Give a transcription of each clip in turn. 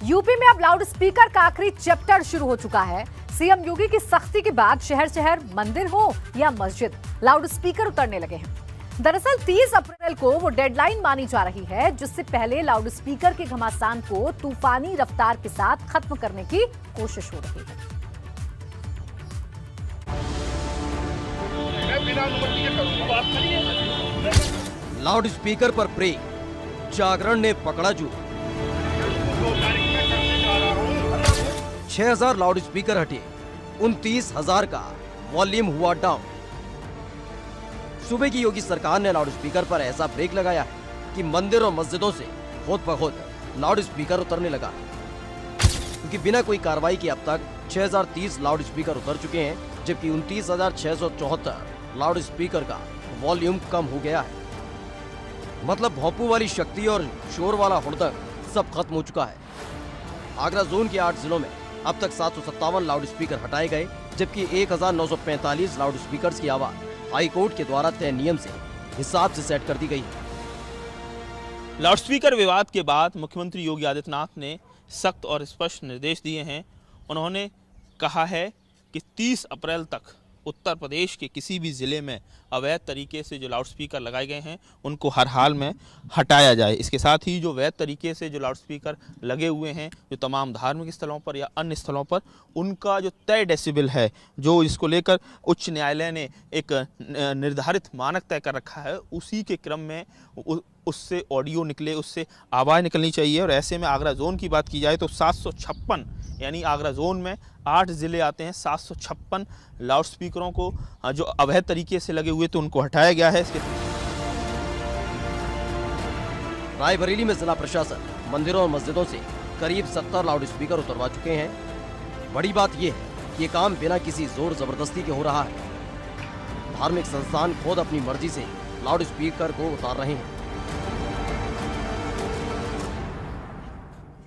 UP में अब loud speaker का आखिरी चैप्टर शुरू हो चुका है। सीएम योगी की सख्ती के बाद शहर शहर मंदिर हो या मस्जिद, लाउड स्पीकर उतरने लगे हैं। दरअसल 30 अप्रैल को वो डेडलाइन मानी जा रही है, जिससे पहले लाउड स्पीकर के घमासान को तूफानी रफ्तार के साथ खत्म करने की कोशिश हो रही है। लाउड स्पीकर पर ब्रेक, जागरण ने पकड़ा जू। 6000 लाउड स्पीकर हटे, 29,000 का वॉल्यूम हुआ डाउन। सूबे की योगी सरकार ने लाउड स्पीकर पर ऐसा ब्रेक लगाया है कि मंदिर और मस्जिदों से खुद ब खुद लाउड स्पीकर उतरने लगा, क्योंकि बिना कोई कार्रवाई के अब तक 6030 लाउड स्पीकर उतर चुके हैं, जबकि 29,674 लाउड स्पीकर का वॉल्यूम कम हो गया है। मतलब भोंपू वाली शक्ति और शोर वाला हुड़दंग सब खत्म हो चुका है। आगरा जोन के 8 जिलों में अब तक 757 लाउड स्पीकर हटाए गए, जबकि 1945 लाउड स्पीकर की आवाज हाई कोर्ट के द्वारा तय नियम से हिसाब से सेट कर दी गई है। लाउड स्पीकर विवाद के बाद मुख्यमंत्री योगी आदित्यनाथ ने सख्त और स्पष्ट निर्देश दिए हैं। उन्होंने कहा है कि 30 अप्रैल तक उत्तर प्रदेश के किसी भी ज़िले में अवैध तरीके से जो लाउड स्पीकर लगाए गए हैं उनको हर हाल में हटाया जाए। इसके साथ ही जो वैध तरीके से जो लाउड स्पीकर लगे हुए हैं, जो तमाम धार्मिक स्थलों पर या अन्य स्थलों पर, उनका जो तय डेसिबल है, जो इसको लेकर उच्च न्यायालय ने एक निर्धारित मानक तय कर रखा है, उसी के क्रम में उससे ऑडियो निकले, उससे आवाज़ निकलनी चाहिए। और ऐसे में आगरा जोन की बात की जाए तो 756, यानी आगरा जोन में 8 ज़िले आते हैं, 756 लाउड स्पीकरों को जो अवैध तरीके से लगे हुए थे उनको हटाया गया है। इसके रायबरेली में जिला प्रशासन मंदिरों और मस्जिदों से करीब 70 लाउड स्पीकर उतरवा चुके हैं। बड़ी बात यह है कि ये काम बिना किसी जोर जबरदस्ती के हो रहा है। धार्मिक संस्थान खुद अपनी मर्जी से लाउड स्पीकर को उतार रहे हैं।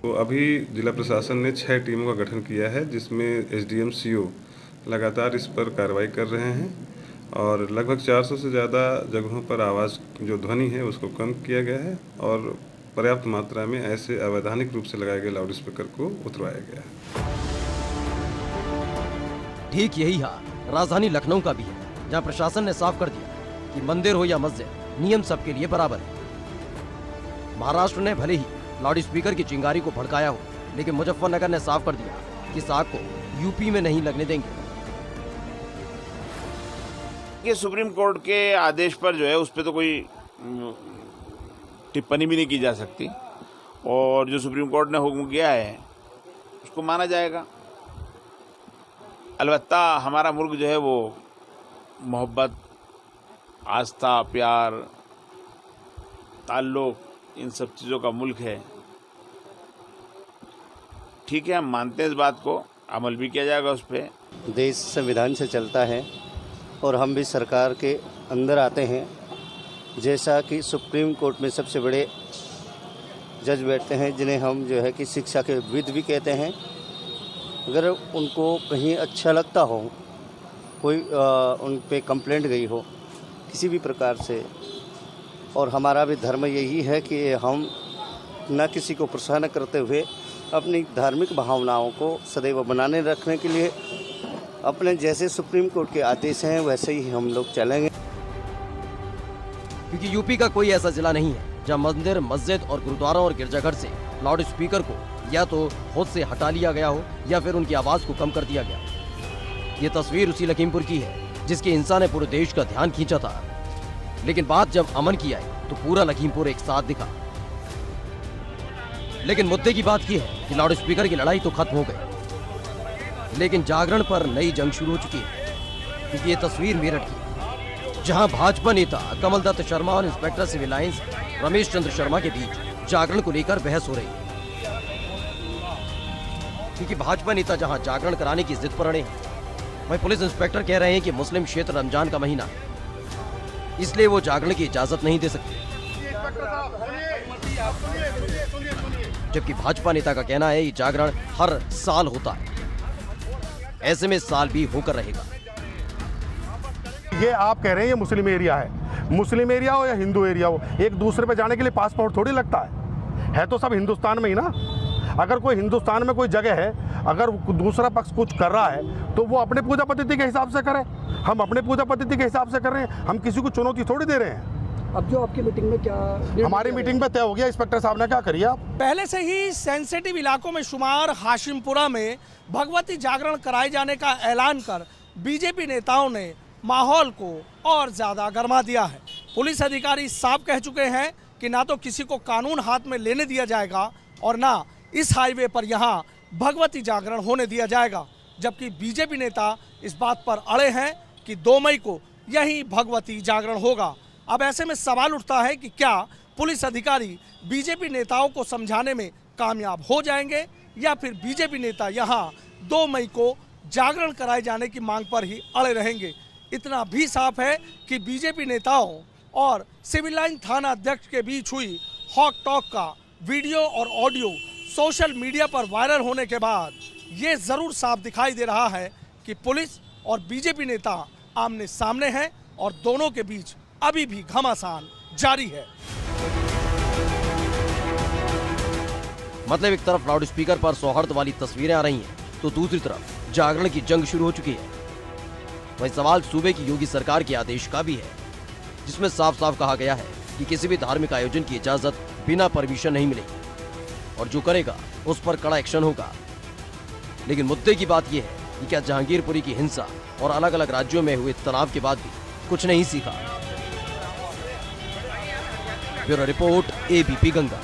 तो अभी जिला प्रशासन ने 6 टीमों का गठन किया है, जिसमें एसडीएम सीओ लगातार इस पर कार्रवाई कर रहे हैं और लगभग 400 से ज़्यादा जगहों पर आवाज़ जो ध्वनि है उसको कम किया गया है और पर्याप्त मात्रा में ऐसे अवैधानिक रूप से लगाए गए लाउड स्पीकर को उतरवाया गया है। ठीक यही हाल राजधानी लखनऊ का भी है, जहां प्रशासन ने साफ कर दिया कि मंदिर हो या मस्जिद, नियम सबके लिए बराबर है। महाराष्ट्र ने भले ही लाउड स्पीकर की चिंगारी को भड़काया हो, लेकिन मुजफ्फरनगर ने साफ कर दिया कि इस आग को यूपी में नहीं लगने देंगे। ये सुप्रीम कोर्ट के आदेश पर जो है उस पर तो कोई टिप्पणी भी नहीं की जा सकती और जो सुप्रीम कोर्ट ने हुक्म किया है उसको माना जाएगा। अलबत्ता हमारा मुल्क जो है वो मोहब्बत, आस्था, प्यार, ताल्लुक, इन सब चीज़ों का मुल्क है। ठीक है, हम मानते हैं इस बात को, अमल भी किया जाएगा उस पर। देश संविधान से चलता है और हम भी सरकार के अंदर आते हैं। जैसा कि सुप्रीम कोर्ट में सबसे बड़े जज बैठते हैं, जिन्हें हम जो है कि शिक्षा के विद भी कहते हैं। अगर उनको कहीं अच्छा लगता हो, कोई उन पे कंप्लेंट गई हो किसी भी प्रकार से, और हमारा भी धर्म यही है कि हम न किसी को प्रसन्न करते हुए अपनी धार्मिक भावनाओं को सदैव बनाने रखने के लिए अपने जैसे सुप्रीम कोर्ट के आदेश हैं वैसे ही हम लोग चलेंगे। क्योंकि यूपी का कोई ऐसा जिला नहीं है जहां मंदिर, मस्जिद और गुरुद्वारों और गिरजाघर से लाउड स्पीकर को या तो खुद से हटा लिया गया हो या फिर उनकी आवाज को कम कर दिया गया। ये तस्वीर उसी लखीमपुर की है जिसके हिंसा ने पूरे देश का ध्यान खींचा था, लेकिन बात जब अमन की आई तो पूरा लखीमपुर एक साथ दिखा। लेकिन मुद्दे की बात की है कि लाउड स्पीकर की लड़ाई तो खत्म हो गई, लेकिन जागरण पर नई जंग शुरू हो चुकी है। क्योंकि ये तस्वीर मेरठ की, जहां भाजपा नेता कमल दत्त शर्मा और inspector civil lines Ramesh Chandra Sharma के बीच जागरण को लेकर बहस हो रही है। क्योंकि भाजपा नेता जहां जागरण कराने की जिद पर अड़े हैं, वहीं पुलिस इंस्पेक्टर कह रहे हैं कि मुस्लिम क्षेत्र रमजान का महीना है, इसलिए वो जागरण की इजाजत नहीं दे सकते। जबकि भाजपा नेता का कहना है ये जागरण हर साल होता है, ऐसे में इस साल भी होकर रहेगा। ये आप कह रहे हैं ये मुस्लिम एरिया है, मुस्लिम एरिया हो या हिंदू एरिया हो, एक दूसरे पे जाने के लिए पासपोर्ट थोड़ी लगता है तो सब हिंदुस्तान में ही ना। अगर कोई हिंदुस्तान में कोई जगह है, अगर दूसरा पक्ष कुछ कर रहा है तो वो अपने पूजा पद्धति के हिसाब से करे। हम अपने पूजा पद्धति के हिसाब से कर रहे हैं, हम किसी को चुनौती थोड़ी दे रहे हैं। अब जो आपकी मीटिंग में क्या हमारी मीटिंग में तय हो गया, इंस्पेक्टर साहब ने क्या करिए आप। पहले से ही सेंसिटिव इलाकों में शुमार हाशिमपुरा में भगवती जागरण कराए जाने का ऐलान कर बीजेपी नेताओं ने माहौल को और ज्यादा गरमा दिया है। पुलिस अधिकारी साफ कह चुके हैं कि ना तो किसी को कानून हाथ में लेने दिया जाएगा और ना इस हाईवे पर यहाँ भगवती जागरण होने दिया जाएगा, जबकि बीजेपी नेता इस बात पर अड़े हैं कि 2 मई को यही भगवती जागरण होगा। अब ऐसे में सवाल उठता है कि क्या पुलिस अधिकारी बीजेपी नेताओं को समझाने में कामयाब हो जाएंगे या फिर बीजेपी नेता यहाँ 2 मई को जागरण कराए जाने की मांग पर ही अड़े रहेंगे। इतना भी साफ है कि बीजेपी नेताओं और सिविल लाइन थाना अध्यक्ष के बीच हुई हॉक टॉक का वीडियो और ऑडियो सोशल मीडिया पर वायरल होने के बाद ये जरूर साफ दिखाई दे रहा है कि पुलिस और बीजेपी नेता आमने सामने हैं और दोनों के बीच अभी भी घमासान जारी है। मतलब एक तरफ लाउड स्पीकर पर सौहार्द वाली तस्वीरें आ रही हैं, तो दूसरी तरफ जागरण की जंग शुरू हो चुकी है। वही सवाल सूबे की योगी सरकार के आदेश का भी है, जिसमें साफ साफ कहा गया है कि किसी भी धार्मिक आयोजन की इजाजत बिना परमिशन नहीं मिलेगी और जो करेगा उस पर कड़ा एक्शन होगा। लेकिन मुद्दे की बात यह है कि क्या जहांगीरपुरी की हिंसा और अलग अलग राज्यों में हुए तनाव के बाद भी कुछ नहीं सीखा। Bureau report, ABP Ganga.